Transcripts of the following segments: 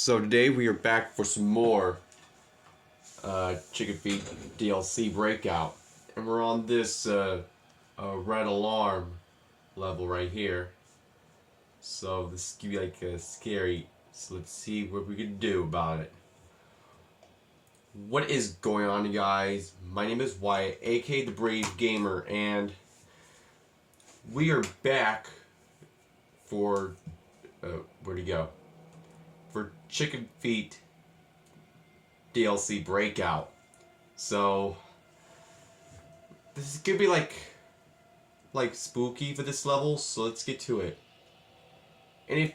So today we are back for some more Chicken Feet DLC Breakout. And we're on this red alarm level right here. So this is gonna be like scary. So let's see what we can do about it. What is going on, you guys? My name is Wyatt, aka the Brave Gamer, and we are back for where'd he go? For Chicken Feet DLC Breakout. So this is gonna be like spooky for this level, so let's get to it. And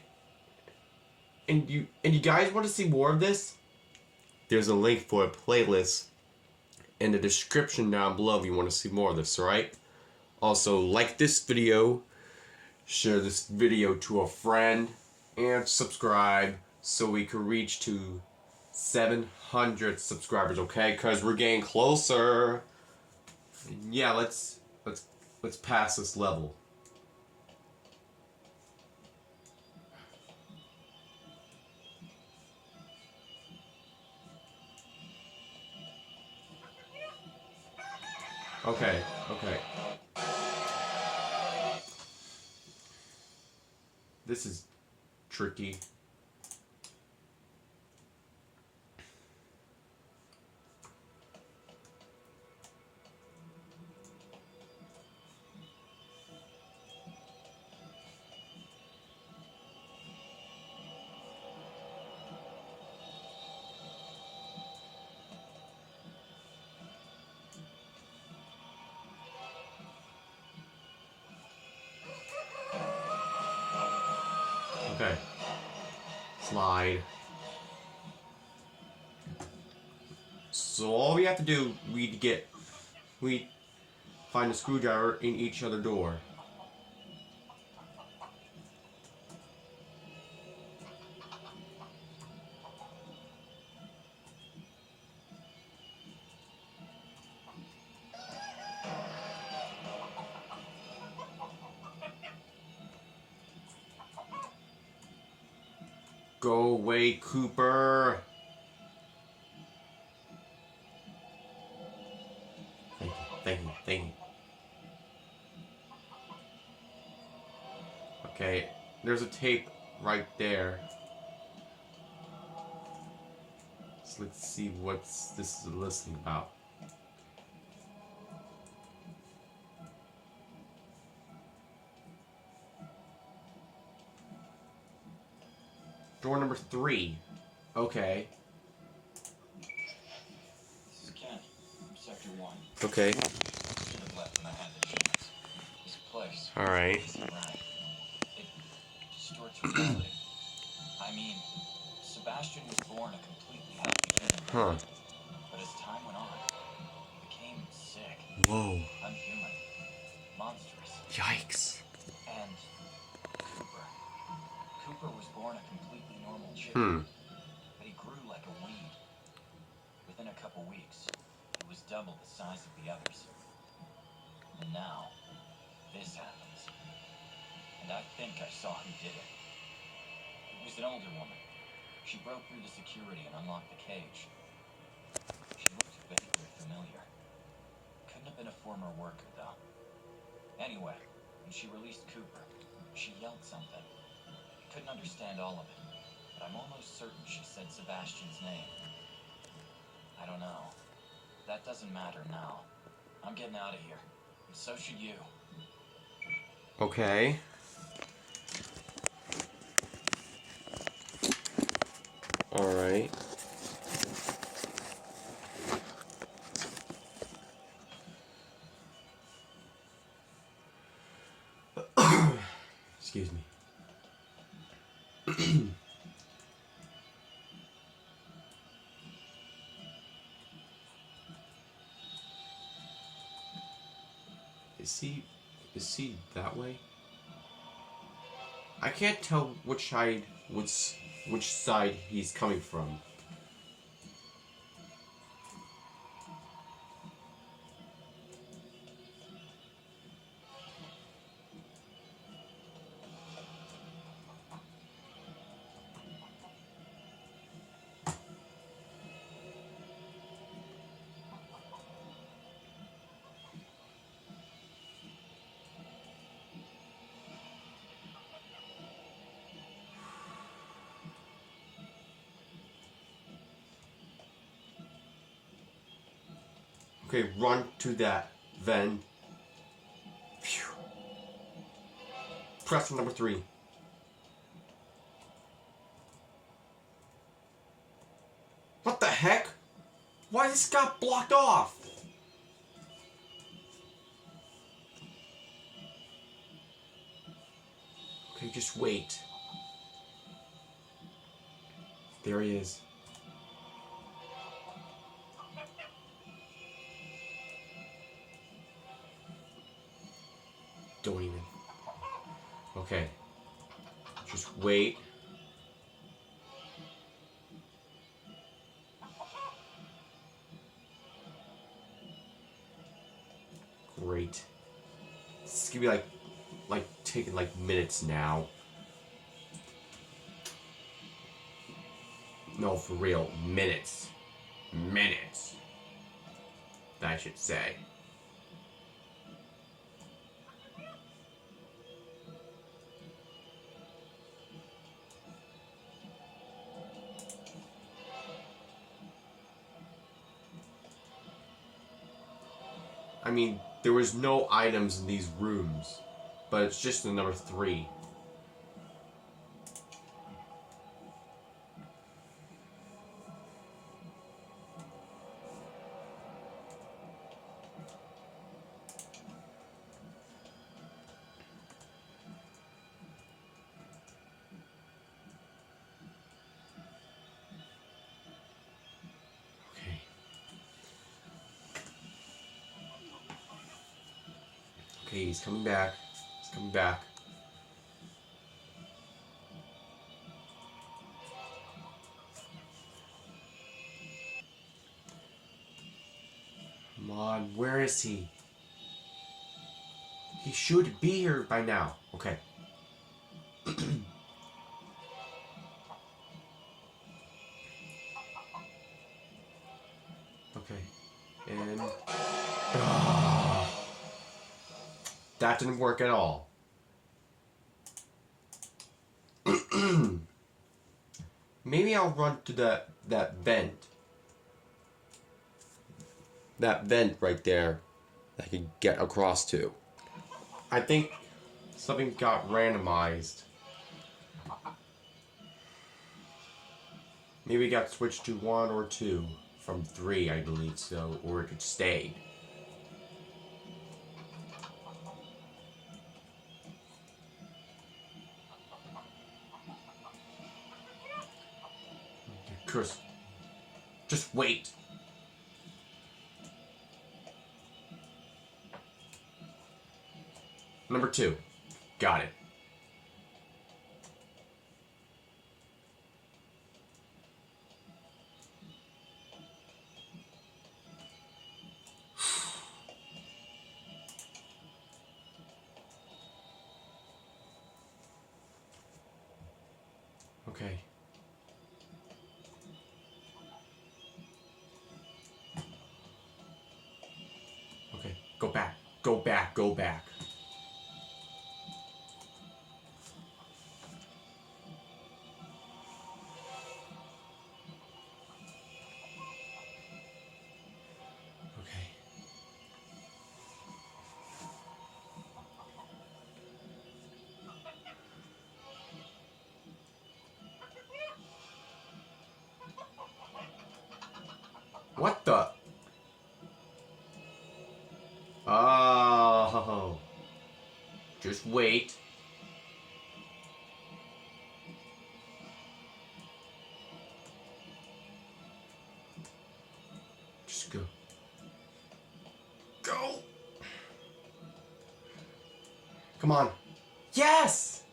you guys want to see more of this? There's a link for a playlist in the description down below if you want to see more of this, alright? Also, like this video, share this video to a friend, and subscribe so we can reach to 700 subscribers, okay? Because we're getting closer. And yeah, let's pass this level. Okay. This is tricky. Okay. Slide. So all we have to do, we find a screwdriver in each other door. Go away, Cooper. Thank you. Okay, there's a tape right there. So let's see what's this is listening about. Door number 3. Okay. This is Ken, from Sector 1. Okay. Should have left when I had the chance. This place. Alright. Isn't right. It distorts reality. I mean, Sebastian was born a completely healthy human. Huh. But as time went on, he became sick. Whoa. Unhuman. Monstrous. Yikes. And Cooper. Cooper was born a completely normal chick. But he grew like a weed. Within a couple weeks, he was double the size of the others. And now, this happens. And I think I saw who did it. It was an older woman. She broke through the security and unlocked the cage. She looked vaguely familiar. Couldn't have been a former worker, though. Anyway, when she released Cooper, she yelled something. I couldn't understand all of it, but I'm almost certain she said Sebastian's name. I don't know. That doesn't matter now. I'm getting out of here. And so should you. Okay. Alright. Excuse me. Is he that way? I can't tell which side he's coming from. Okay, run to that vent. Phew. Press number 3. What the heck? Why this got blocked off? Okay, just wait. There he is. Don't even. Okay. Just wait. Great. This is gonna be like taking like minutes now. No, for real, minutes. Minutes. I should say. I mean, there was no items in these rooms, but it's just the number 3. Okay. Okay, he's coming back. He's coming back. Come on, where is he? He should be here by now. Okay. Okay. And... that didn't work at all. Maybe I'll run to that vent. That vent right there that I can get across to. I think something got randomized. Maybe it got switched to 1 or 2 from 3, I believe so, or it could stay. Chris, just wait. Number 2. Got it. Okay. Okay. Go back. Go back. Go back. Okay. What the? Oh. Just wait. Just go. Go! Come on. Yes!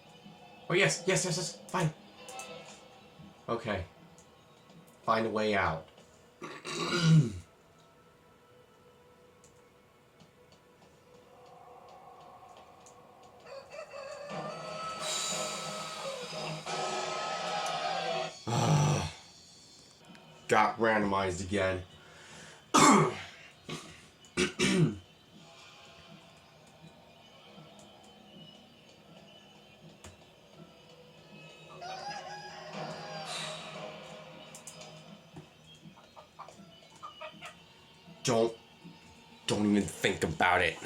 Oh, yes, yes, yes, yes. Fine. Okay. Find a way out. Got randomized again. Don't Don't even think about it.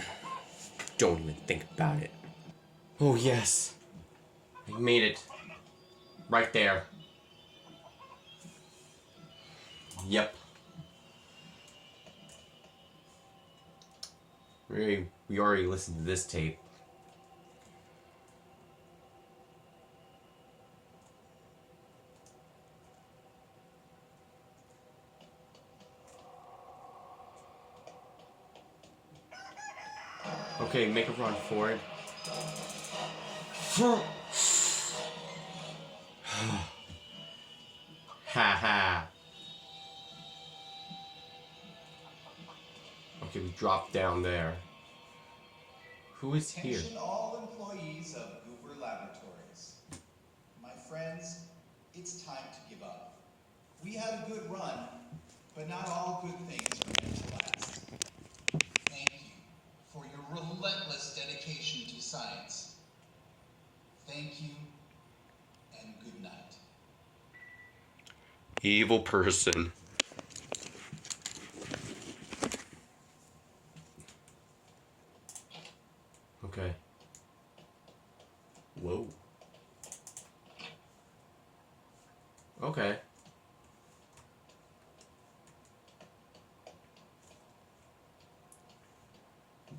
Don't even think about it. Oh, yes. I made it. Right there. Yep. We already listened to this tape. Okay, make a run for it. Ha ha. Okay, we dropped down there. Who is here? Attention all employees of Gooper Laboratories. My friends, it's time to give up. We had a good run, but not all good things are meant to last. Thank you for your relentless dedication to science. Thank you, and good night. Evil person. Okay. Whoa. Okay.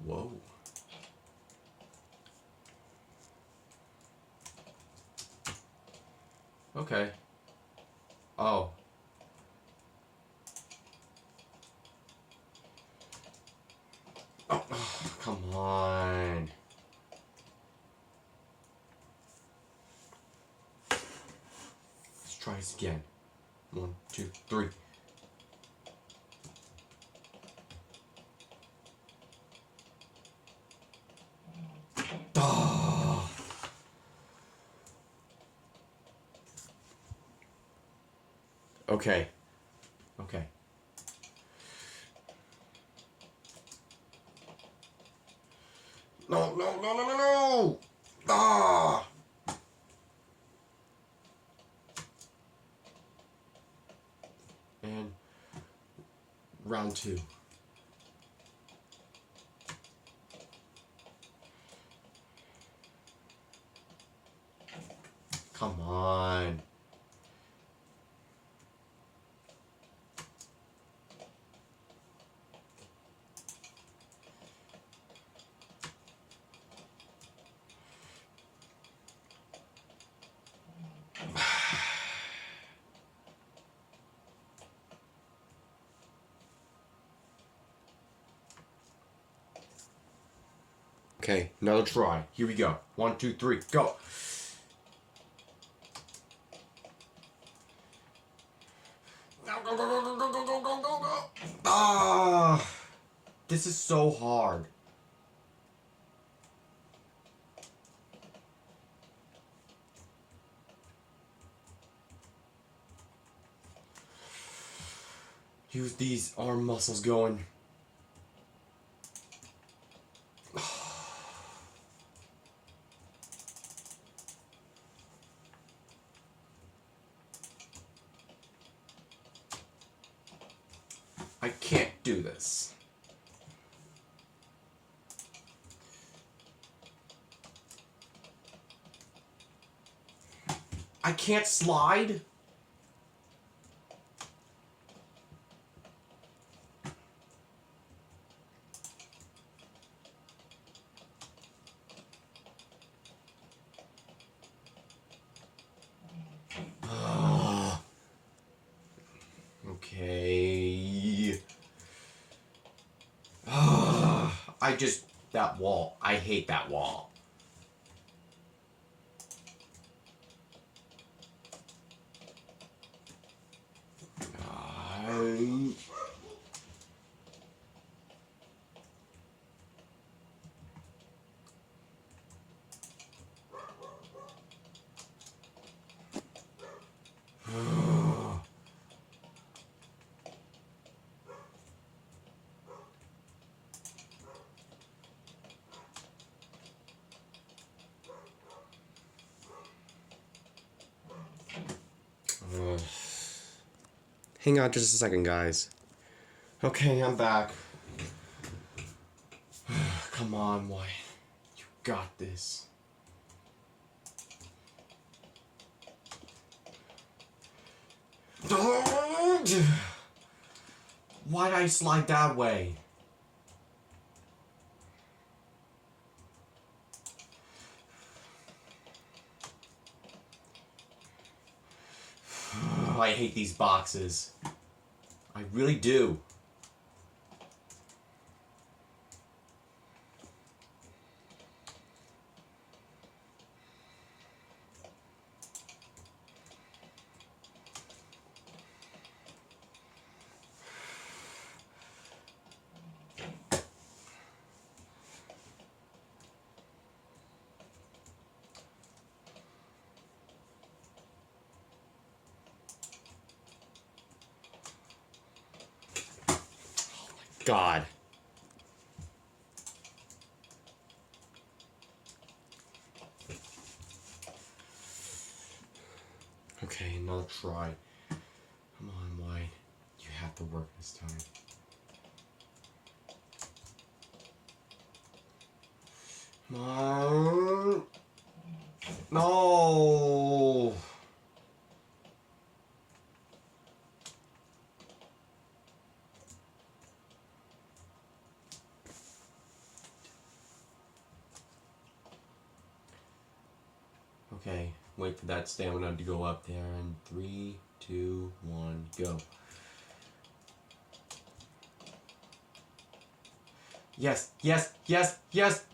Whoa. Okay. Oh. Oh, come on. Let's try this again. 1, 2, 3. Oh. Okay. Okay. No, no, no, no, no, no! Ah! And round 2. Come on. Okay, another try. Here we go. 1, 2, 3, go. Go, go, go, go, go, go, go, go, go, go. Ah! This is so hard. Use these arm muscles going. I can't do this. I can't slide? Okay. That wall. I hate that wall. I- Hang on just a second, guys. Okay, I'm back. Come on, White. You got this. Why'd I slide that way? I hate these boxes. I really do. God. Okay, another try. Come on, White. You have to work this time. Come on. No. Okay, wait for that stamina to go up there. And 3, 2, 1, go. Yes, yes, yes, yes,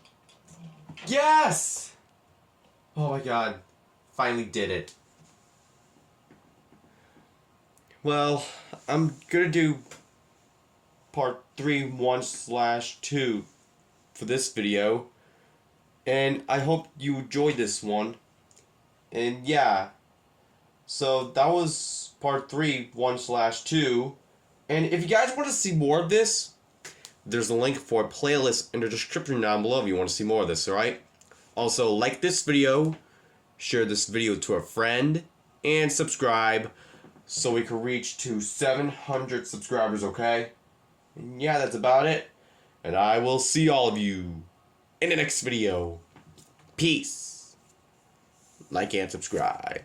yes! Oh my god, finally did it. Well, I'm gonna do part 3, 1/2 for this video. And I hope you enjoyed this one. And yeah, so that was part 3, 1/2. And if you guys want to see more of this, there's a link for a playlist in the description down below if you want to see more of this, alright? Also, like this video, share this video to a friend, and subscribe so we can reach to 700 subscribers, okay? And yeah, that's about it. And I will see all of you in the next video. Peace. Like and subscribe.